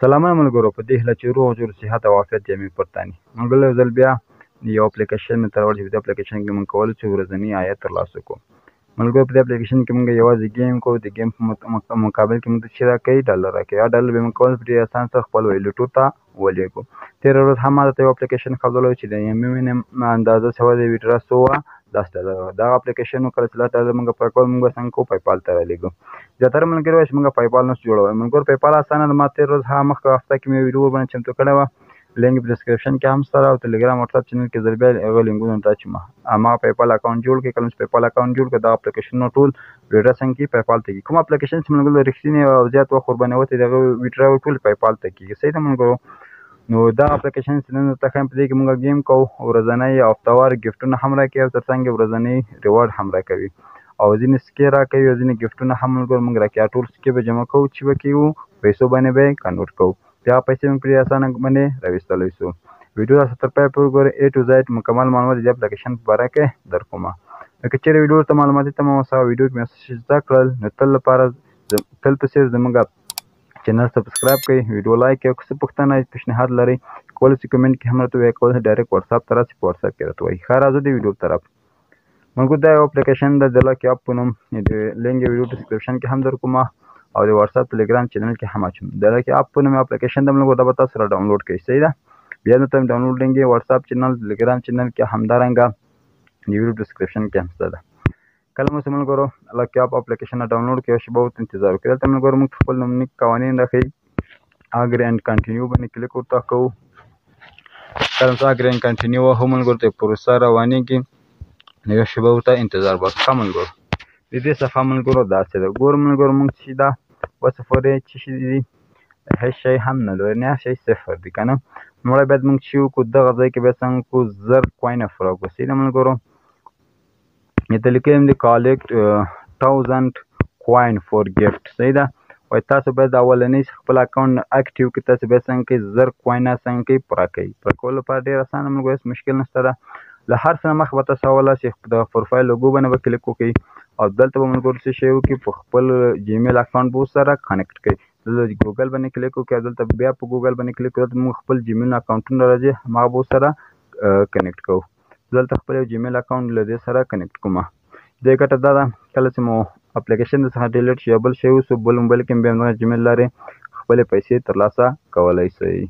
سلامونه ملګرو، په دې هیله چې روغ جوړ صحت او عافیت یې مې پورته ني. ملګرو یو ځل بیا یو اپلیکیشن مې تراوړ چې په دې اپلیکیشن کې مونږ کولی شو ورځنی عاید ترلاسه کړو. ملګرو په دې اپلیکیشن کې مونږ یوازې ګیم کوو. د ګیم په مقابل کې مونږ ته چې راکوي ډالر راکوي. هغه ډالر به مونږ کولی په ډېر اسان سره خپل ویلیټو ته ولېږو. تېره ورځ هم ما ته یو اپلیکیشن ښودلی چې د یمې اندازه یوازې ویډرا سوه 10 ډالره. دغه اپلیکیشن کله چې 10 ډالر مونږ پوره کول مونږ به څنګه کوو؟ پیپال ته رالېږو. زیاتره ملګري وایي چې مونږ پیپال نشو جوړولی. ملګرو پیپال اسانه ده. ما تېره ورځ هغه مخکې هفته کې مې ویډیو ورباندې چمتو کړې وه. لینک په ډسکرپشن کې هم شته او ټلګرام وټساپ چینل کې ځل بیا هغه لینکونه ته اچوم. هماغه پیپال اکاونټ جوړ کړئ. کله چې پیپال اکاونټ جوړ کړئ دغه اپلیکیشنونه ټول ویډرا څنګه کېږي پیپال ته کېږي. کوم اپلیکیشن چې ملګرو رښتینې او زیات وخت ورباندې وتی د هغه ویډرا ټول پیپال ته کېږي. صحیح ده ملګرو؟ نو دا اپلیکیشن چې نن درته ښیم په دې کې مونږ ګیم کوو. ورځنی او هفتهوار ګفټونه هم راکوي او تر څنګ یې ورځنی ریوارډ هم راکوي او ځینې سکې راکوي او ځینې ګفټونه هم ملګرو مونږ راکوي. ټول سکې به جمع کوو چې به کوو پیسو باندې به یې کنورټ کوو. بیا پیسې مونږ پرې اسانه باندې راویستلی شو. ویډیو تاسو تر پایه پورې وګورئ. A to Z مکمل معلومات د دې اپلیکیشن په باره کې درکوم. که چېرې ویډیو ورته معلوماتي تمه وه ویډیو کې مې څه زده کړل نو تل په څېر زموږ چینل سبسکرایب کړئ، ویډیو لایک کړئ. که څه پوښتنه پیشنهاد لرئ کولی شئ کمنټ کې هم راته ووایئ. کولی شئ ډایرکټ وټساپ ته راشئ، په وټساپ کې راته ووایئ. ښه راځو د ویډیو طرف. ملګرو دا یو اپلیکیشن ده د لاکي اپ په نوم. د لینک یې ویډیو ډسکرپشن کې هم درکوم او د وټساپ ټلګرام چینل کې هم اچوم. د لاکي اپ په نوم اپلیکیشن ده ملګرو. دا به تاسو را ډاونلوډ کړئ. صحیح ده؟ بیا نو ته ډاونلوډ لینک یې وټساپ چینل ټلګرام چینل کې همدارنګه د ویډیو ډسکرپشن کې هم شته ده. کله مو چې ملګرو لاکي اپ اپلیکیشن ډاونلوډ کړئ یو شېبه ورته انتظار وکړئ. دلته ملګرو موږ خپل نومنیک قوانین راښیي. اګری اینډ کنټینیو باندې کلیک ورته کوو. کله چې اګری اینډ کنټینیو وهو ملګرو ته پروسه روانېږي نو یو شېبه ورته انتظار وکړه. ښه ملګرو د دې صفحه ملګرو داسې ده. ګورو ملګرو موږ چې دا 2 صفر یې چې شي دي هیڅ شی هم نه لري، نه شی صفر دي که نه. لومړی باید موږ چې وکړو دغه ځای کې باید څنګه وکړو 1000 کوین افرا کړو. صحیح ده ملګرو؟ دلته لیکلی هم دي کالکټ 1000 کوین فور ګفټ. صحیح ده؟ وایي تاسو باید اولنی خپل اکاونټ اکټیو کړئ. تاسو باید څنګه کوئ 1000 کوینه څنګه کوئ پوره کوئ. پوره کولو لپاره ډېر اسانه ملګرو، هېڅ مشکل نشته ده. له هر څه نه مخکې به تاسو اوله چې د پروفایل لوګو باندې به کلیک وکړئ او دلته به ملګرو څه شی وکړئ په خپل جیمیل اکاونټ به ورسره کنیکټ کړئ. دلته ګوګل باندې کلیک وکړئ او دلته بیا په ګوګل باندې کلیک کړئ. دلته موږ خپل جیمیل اکاونټونه راځي هماغه به ورسره کنیکټ کوو. دلته خپل یو جیمیل اکاونټ له دې سره کنیکټ کوم. دې ګټه دا ده کله چې مو اپلیکیشن درڅخه ډیلیټ شي یا بل شی وسو بل موبایل کې بیا همدغه جیمیل لارې خپلې پیسې ترلاسه کولی شئ.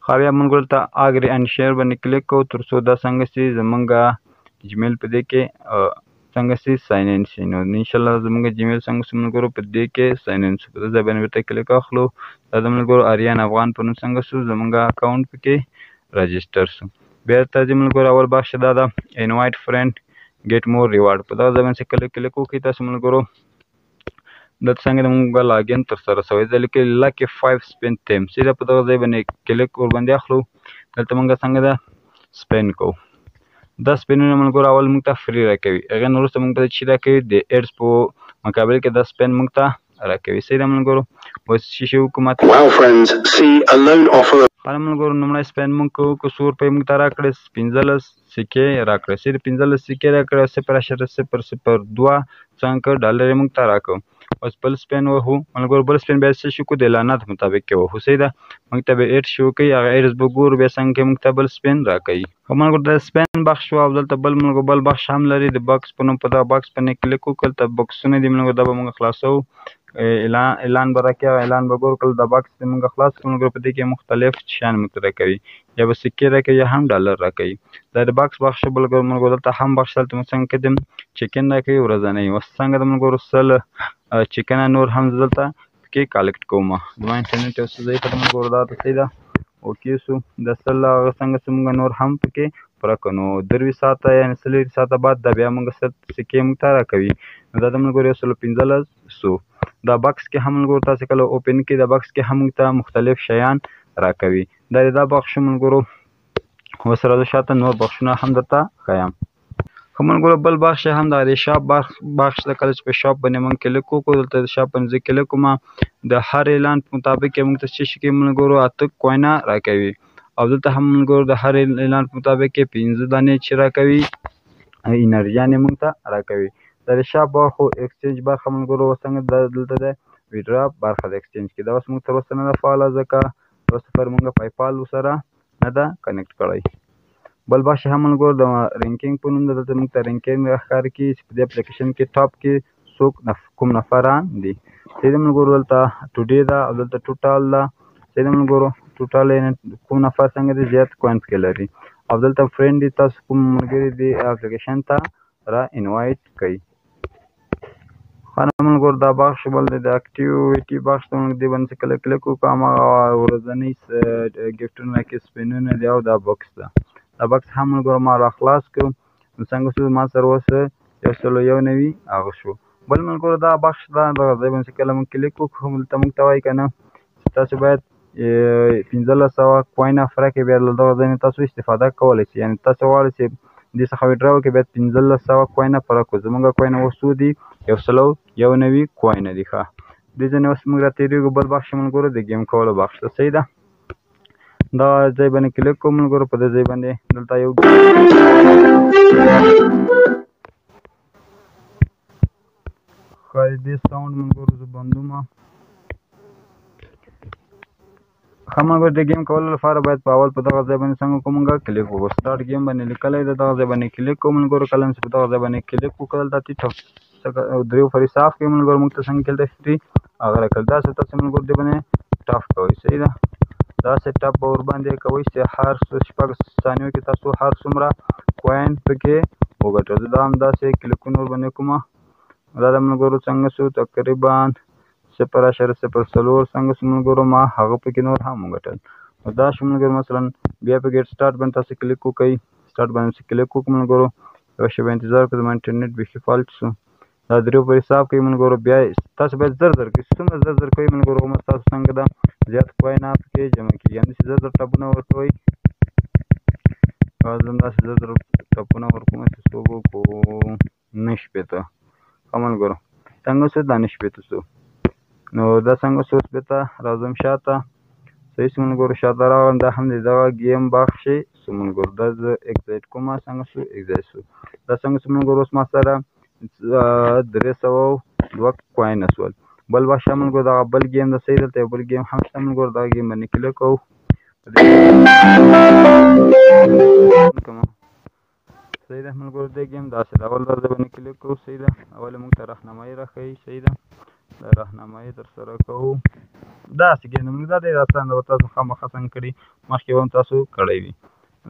ښه بیا ملګرو ته اګری اینډ شیر باندې کلیک کوو تر څو دا څنګه چې زمونږ جیمیل په دې کې څنګه چې ساین ان شي. نو انشاءالله زمونږ جیمیل څنګه شو ملګرو په دې کې ساین ان شو. په دې ځای باندې ورته کلیک اخلو. دا د ملګرو آریان افغان په نوم څنګه شو زمونږ اکاونټ پکې راجسټر شو. بیا راځي ملګرو اول بخش دا ده انوایټ فرینډ ګیټ مور ریوارډ. په دغه ځای باندې چې کلیک وکړئ تاسو ملګرو دلته څنګه د مونږ لاګین ترسره شوی دی لیکلي لاکي 5 سپین تیم. سیده په دغه ځای باندې کلیک ورباندې اخلو. دلته مونږ څنګه ده سپین کوو. دا سپینونه ملګرو اول مونږ ته فري راکوي. هغې نه وروسته مونږ ته چې راکوي د ایډز په مقابل کې دا سپین مونږ ته راکوي. صحیح ده ملګرو؟ اوس چې شی وکړو ماته ښه ملګرو لومړی سپین مونږ کوو. که 100 روپۍ مونږ ته راکړې 15 سکې راکړې. صحیح د 15 سکې راکړې 0.002 څنګه ډالر یې مونږ ته راکړو. اوس بل سپین وهو ملګرو. بل سپین بیا څه شي وکړو د اعلاناتو مطابق کې وهو. صحیح ده؟ مونږ ته به ایډ شي وکړي هغه ایډز به ګورو بیا څنګه کوي مونږ ته بل سپین راکوي. ښه ملګرو دا سپین بخش شو او دلته بل ملګرو بل بخش هم لري د بکس په نوم. په دغه بکس باندې کلیک وکړل ته بکسونه دي ملګرو دا به مونږ خلاصوو. اعلان به راکوي هغه اعلان به ګورو. کله دا بکس دې مونږ خلاص کړو ملګرو په دې کې مختلف شیان مونږ ته راکوي. یا به سکې راکوي یا هم ډالر راکوي. دا د بکس بخش شو ملګرو. دلته هم بخش دلته مونږ څنګه کړم چیکن راکوي ورځنی. اوس څنګه د ملګرو 100 چیکنه نور هم دلته پکې کالکټ کوم. زما انټرنیټ یو څه ضعیفه ده ملګرو دا ته صحیح ده اوکې شو. د 100 هغه څنګه چې مونږ نور هم پکې پوره کړو نو 23 ساعته یعنې 40 ساعته بعد دا بیا مونږ سکې مونږ ته راکوي. نو دا د ملګرو 115 شو. دا بکس کې هم ملګرو تاسې کله اوپن کړئ دا بکس کې هم مونږ ته مختلف شیان راکوي. دا بخش ملګرو. اوس راځو شاته نور بخشونه هم درته ښیم. ښه ملګرو بل بخش هم د شاپ بخش ده. کله چې په شاپ باندې مونږ کلیک وکړو دلته د شاپ باندې زه کلیک کوم د هر اعلان په مطابق یې مونږ ته څه شي کوي ملګرو 8 کوینه راکوي. او دلته هم ملګرو د هر اعلان په مطابق یې 15 دانې چې راکوي انرژیانې مونږ ته راکوي. دا د شاپ برخو اکسچینج برخه ملګرو څنګه دلته ده ویډرا برخه د ایکسچینج کې. دا اوس موږ تر اوسه نه ده فعاله ځکه تر اوسه پورې موږ پایپال ورسره نه ده کنیکټ کړی. بل بخش هم ملګرو د رینکینګ په نوم ده. دلته موږ ته رینکینګ راښکاره کېږي چې په دې اپلیکیشن کې ټاپ کې څوک کوم نفران دي. صحیح ده ملګرو. دلته ټوډے ده او دلته ټوټال ده. صحیح ده ملګرو. ټوټال یعنې کوم نفر څنګه دی زیات کوینز کې لري. او دلته فرینډ دي، تاسو کوم ملګري دې اپلیکیشن ته را انوایټ کوي. ښه نو ملګرو دا بخش بل دی د اکټیویټي بخش ته موږ دې باندې کله کلیک وکړو هماغه ورځنۍ ګفټونه کې سپینونه دي او دا بکس ده. دا بکس هم ملګرو ما را خلاص کړو. نو څنګه شو ما سره اوس 191 هغه شو. بل ملګرو دا بخش ده دغه ځای باندې کله موږ کلیک وکړو دلته موږ ته وایي که نه چې تاسو باید 1500 کوین افره کې بیا له دغه ځای نه تاسو استفاده کولی شئ. یعنې تاسو غواړئ چې دې څخه ویډرا وکړئ باید 1500 کوین افره کړو. زموږ کوین اوس څو دي 191 کوین دي. ښه دې ځای نه اوس موږ راتېرېږو بل بخش ملګرو د گیم کولو بخش ته. صحیح ده. دا ځای باندې کلیک کوم ملګرو. په دې ځای باندې دلته یو ښایي دې ساوند ملګرو زه بندومه. ښه ملګرو د ګیم کولو لپاره باید په اول په دغه ځای باندې څنګه کوو موږ کلیک وکړو. سټارټ ګیم باندې لیکلی ده دغه ځای باندې کلیک کوو ملګرو. کله چې په دغه ځای باندې کلیک وکړو دلته ټیټ دریو فرې صاف کوي ملګرو. موږ ته څنګه کېدای شي هغه راکړي. داسې تاسو ملګرو دې باندې ټاپ کوئ. صحیح ده. داسې ټاپ به ورباندې کوئ چې هر شپږ ثانیو کې تاسو هر څومره کوین پکې وګټئ. زه دا همداسې کلیکونه ورباندې کومه. دا د ملګرو څنګه شو تقریبا 0.04 څنګه شو ملګرو ما هغه پکې نور هم وګټل. نو دا شو ملګرو. مثلا بیا په ګیټ سټارټ باندې تاسو کلیک وکړئ. سټارټ باندې کلیک وکړو ملګرو. یوه شېبه انتظار کړو. زما انټرنیټ بیخي فالټ شو. دا دریو پورې صاف کوئ ملګرو. بیا تاسو باید زر زر کوئ. څومره زر زر کوئ ملګرو هغومره ستاسو څنګه ده زیات کوین پکې جمع کېږي. همداسې زر زر ټاپونه ورکوئ. زه همداسې زر زر ټاپونه ورکوم چې څو به وکړو 9 ښه ملګرو. څنګه شو دا 9 شو. نو دا څنګه شو اوس بېرته راځم شاته. صحیح شو ملګرو. شاته راغلم. دا هم د دغه گیم بخش شو ملګرو. دا زه اکزایټ کوم. څنګه شو اکزایټ شو. دا څنګه شو ملګرو. اوس ما سره 302 کوین شول. بل بخش هم ملګرو دغه بل گیم ده. صحیح دلته یو بل گیم هم شته ملګرو. دغه گیم باندې کلیک کوو. صحیح ده ملګرو. دې گیم داسې ده. اول دغه باندې کلیک کوو. صحیح ده. اول موږ ته راهنمایي راښیي. صحیح ده. دا راهنمایي ترسره کوو. داسې گیم ده ملګرو. دا ډېر اسان ده. تاسو خامخا څنګه کړي مخکې به هم تاسو کړی وي.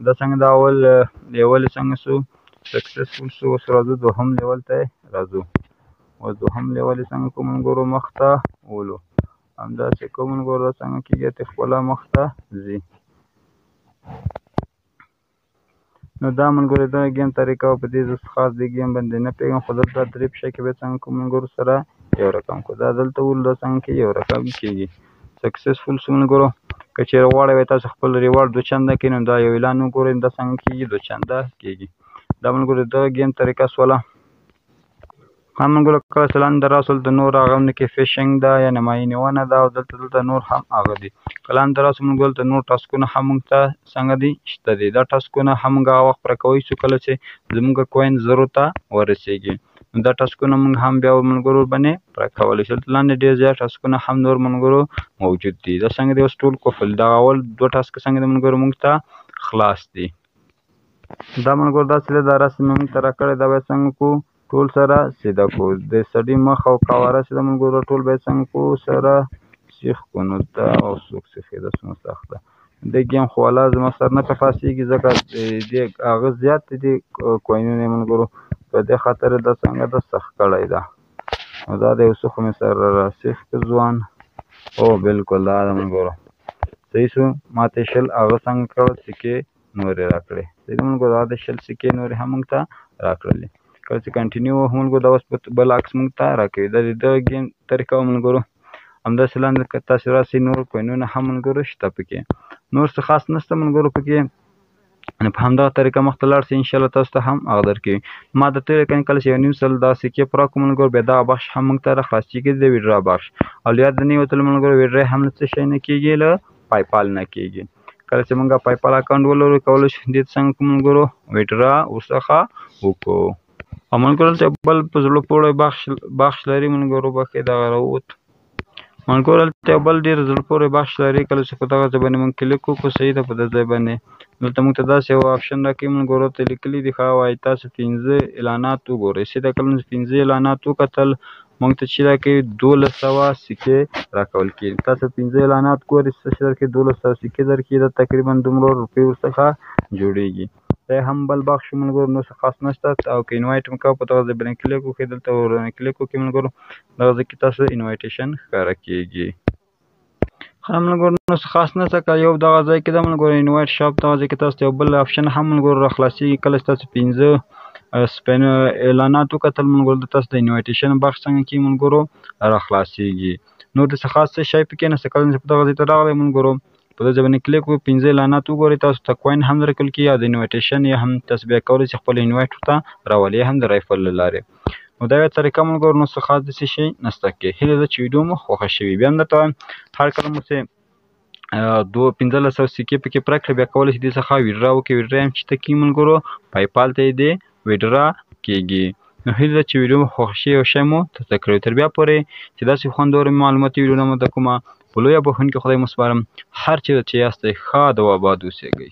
دا څنګه دا اول لیول څنګه شو سکسسفول شو. اوس راځو دوهم لیول ته راځو. اوس دوهم لیول یې څنګه کوو ملګرو مخ ته ولو. همداسې کوو ملګرو. دا څنګه کېږي ته خپله مخ ته ځي. نو دا ملګرو دغه گیم طریقه په دې زه خاص دې گیم باندې نه پوهېږم خو دلته درې په شی کې باید څنګه کوو ملګرو سره یو رقم کړو. دا دلته ولو دا څنګه کېږي یو رقم کېږي. سکسسفول شو ملګرو. که چېرې غواړئ تاسو خپل ریوارډ 2 چنده کړئ نو دا یو اعلان وګورئ دا څنګه کېږي 2 چنده کېږي. دا ملګرو دغه گیم طریقه شوله. ښه ملګرو کله چې لاندې راسول د نور هغه نه کې فیشنګ ده یعنې ماهي نیونه ده او دلته نور هم هغه دي. که لاندې راسو ملګرو دلته نور ټاسکونه هم موږ ته څنګه دي شته دي. دا ټاسکونه هم موږ هغه وخت پوره کوی شو کله چې زموږ کوین 0 ته ورسېږي. نو دا ټاسکونه موږ هم بیا ملګرو باندې پوره کولی شو. دلته لاندې ډېر زیات ټاسکونه هم نور ملګرو موجود دي. دا څنګه دی اوس ټول کفل دغه اول 2 ټاسکه څنګه دي ملګرو موږ ته خلاص دي. دا ملګرو داسې دی. دا رسم موږ ته راکړی دا باید څنګه کوو ټول سره سیده کړو. د سړي مخ او قواره سیده ملګرو ټول باید څنګه کړو سره سیخ کړو. نو دا او څوک سیخي دا څومره سخت ده. دې گیم خو والا زما سر نه په خاصېږي ځکه دې هغه زیات دي کوینونه یې ملګرو په دې خاطر دا څنګه ده سخت کړی ده. نو دا د یو څه خو مې سره راسیخ کړ ځوان. او بالکل دا ده ملګرو. صحیح شو. ما ته 100 هغه څنګه کړل سکې نورې راکړې. صحیح ده ملګرو. دا د 100 سکې نورې هم موږ ته راکړلې. کله چې کنټینیو وهو ملګرو دا اوس بل عکس موږ ته راکوي. دا د دغه گیم طریقه وه ملګرو. همداسې لاندې که تاسې راسئ نور کوینونه هم ملګرو شته پکې. نور څه خاص نشته ملګرو پکې. نو په همدغه طریقه مخته لاړ شئ انشاءالله تاسو ته هم هغه درکوي. ما درته ویلي که کله چې 1.5 سل دا سکې پوره کړو ملګرو بیا دغه بخش هم موږ ته راخلاصېږي د ویډرا بخش. او یاد نه وتلو ملګرو ویډرا هم له څه شی نه کېږي له پایپال نه کېږي. کله چې موږ پایپال اکاونټ ولرو کولی شو دې څنګه کوو ملګرو ویډرا ورڅخه وکړو. او ملګرو چې بل په زړه پورې بخش لري ملګرو بخښئ دغه راووت. ملګرو هلته یو بل ډېر زړه پورې بخش لري. کله چې په دغه ځای باندې موږ کلیک وکړو صحیح ده په دې ځای باندې دلته موږ ته داسې یو آپشن راکوي ملګرو ته لیکلي دي ښه وایي تاسو 15 اعلانات وګورئ. سیده کله چې 15 اعلانات وکتل موږ ته چې راکوي 1200 سکې راکول کېږي. تاسو 15 اعلانات ګورئ څه شي درکوي 1200 سکې درکوي. دا تقریبا دومره روپۍ ورڅخه جوړېږي. دا هم بل بخش ملګرو نو څه خاص نشته. او که انوایټ مو کوه په دغه ځای باندې کلیک وکړئ دلته ورباندې کلیک وکړئ ملګرو دغه ځای کې تاسو انوایټیشن ښکاره کېږي. ښه ملګرو نو څه خاص نشته که یو دغه ځای کې ده ملګرو انوایټ شاپ دغه ځای کې تاسو ته یو بل آپشن هم ملګرو راخلاصېږي. کله چې تاسو 15 اعلانات وکتل ملګرو د تاسو د انوایټیشن بخش څنګه کې ملګرو راخلاصېږي. نور داسې خاص څه شی پکې نشته. کله چې په دغه ځای ته راغلی ملګرو په دې ځای باندې کلیک وکړئ 15 اعلانات وګورئ تاسو ته کوین هم درکول کېږي او د انوایټیشن یا هم تاسو بیا کولی شئ خپل انوایټ ورته راولئ هم د رایفل له لارې. نو دا یوه طریقه ملګرو نو څه خاص داسې شی نشته کې. هیله ده چې ویډیو مو خوښه شوې. بیا هم درته وایم هر کله مو چې 1500 سکې پکې پرک کړئ بیا کولی شئ دې څخه ویډرا وکړئ. ویډرا هم چېرته کېږي ملګرو پایپال ته یې دې ویډرا کېږي. نو هیله ده چې ویډیو مو خوښ شي او شی مو ترته کړی. تر بیا پورې چې داسې خوندورې معلوماتي ویډیو نه مو درته کومه په لویه بخښونکي خدای مو سپارم. هر چېرته چې یاستئ ښاد او اباد اوسېږئ.